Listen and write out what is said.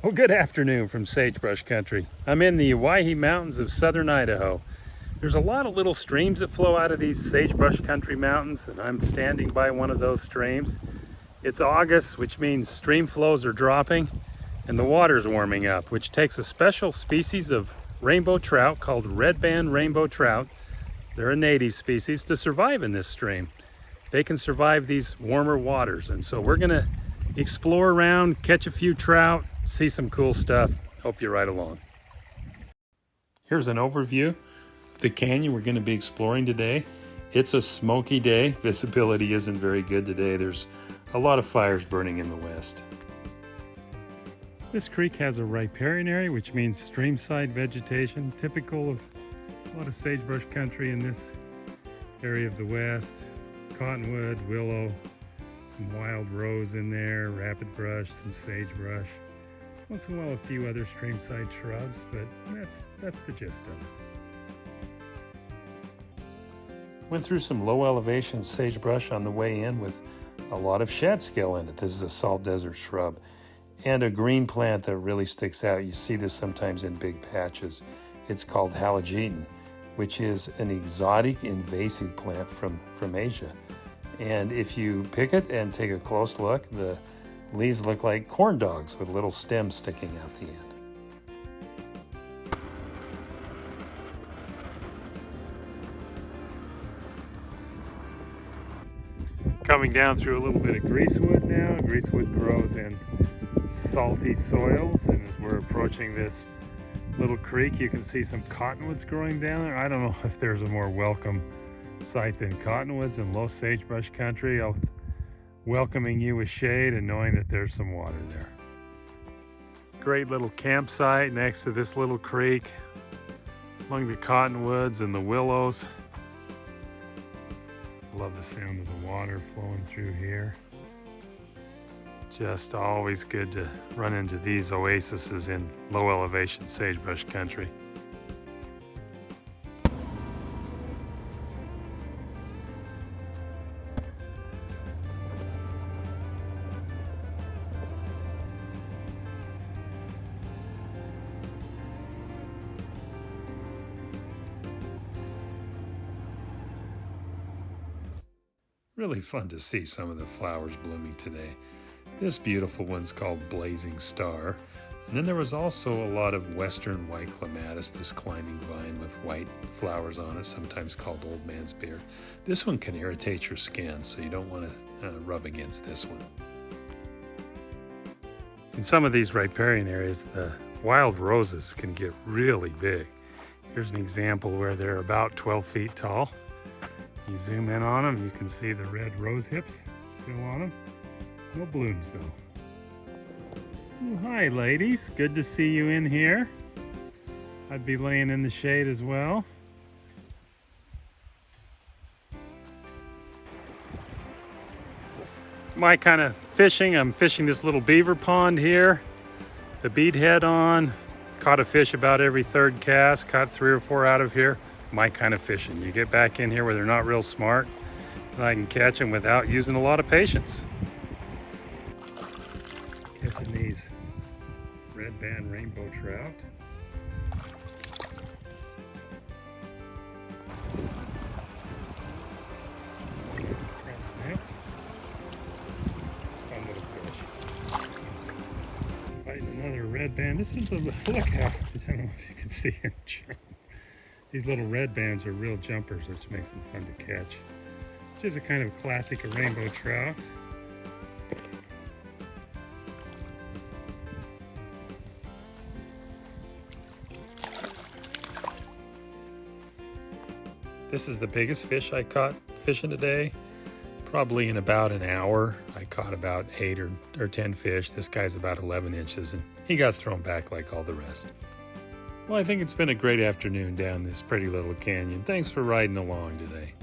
Well, good afternoon from sagebrush country. I'm in the Owyhee Mountains of Southern Idaho. There's a lot of little streams that flow out of these sagebrush country mountains, and I'm standing by one of those streams. It's August, which means stream flows are dropping and the water's warming up, which takes a special species of rainbow trout called redband rainbow trout. They're a native species to survive in this stream. They can survive these warmer waters, and so we're gonna explore around, catch a few trout, see some cool stuff. Hope you're right along. Here's an overview of the canyon we're going to be exploring today. It's a smoky day. Visibility isn't very good today. There's a lot of fires burning in the west. This creek has a riparian area, which means streamside vegetation, typical of a lot of sagebrush country in this area of the west. Cottonwood, willow, some wild rose in there, rapid brush, some sagebrush. Once in a while a few other streamside shrubs, but that's the gist of it. Went through some low elevation sagebrush on the way in with a lot of shad scale in it. This is a salt desert shrub. And a green plant that really sticks out. You see this sometimes in big patches. It's called halogeton, which is an exotic invasive plant from Asia. And if you pick it and take a close look, the leaves look like corn dogs with little stems sticking out the end. Coming down through a little bit of greasewood now. Greasewood grows in salty soils, and as we're approaching this little creek, you can see some cottonwoods growing down there. I don't know if there's a more welcome site than cottonwoods in low sagebrush country. Welcoming you with shade and knowing that there's some water there. Great little campsite next to this little creek among the cottonwoods and the willows. Love the sound of the water flowing through here. Just always good to run into these oases in low elevation sagebrush country. Really fun to see some of the flowers blooming today. This beautiful one's called Blazing Star. And then there was also a lot of western white clematis, this climbing vine with white flowers on it, sometimes called old man's beard. This one can irritate your skin, so you don't want to rub against this one. In some of these riparian areas, the wild roses can get really big. Here's an example where they're about 12 feet tall. You zoom in on them, you can see the red rose hips still on them. No blooms though. Well, hi ladies, good to see you in here. I'd be laying in the shade as well. My kind of fishing, I'm fishing this little beaver pond here. The bead head on, caught a fish about every third cast, caught 3 or 4 out of here. My kind of fishing. You get back in here where they're not real smart, and I can catch them without using a lot of patience. Catching these redband rainbow trout. Fun little fish. Fighting another redband. This is the look how, I don't know if you can see him. These little red bands are real jumpers, which makes them fun to catch. Which is a kind of classic of rainbow trout. This is the biggest fish I caught fishing today. Probably in about an hour, I caught about 8 or 10 fish. This guy's about 11 inches, and he got thrown back like all the rest. Well, I think it's been a great afternoon down this pretty little canyon. Thanks for riding along today.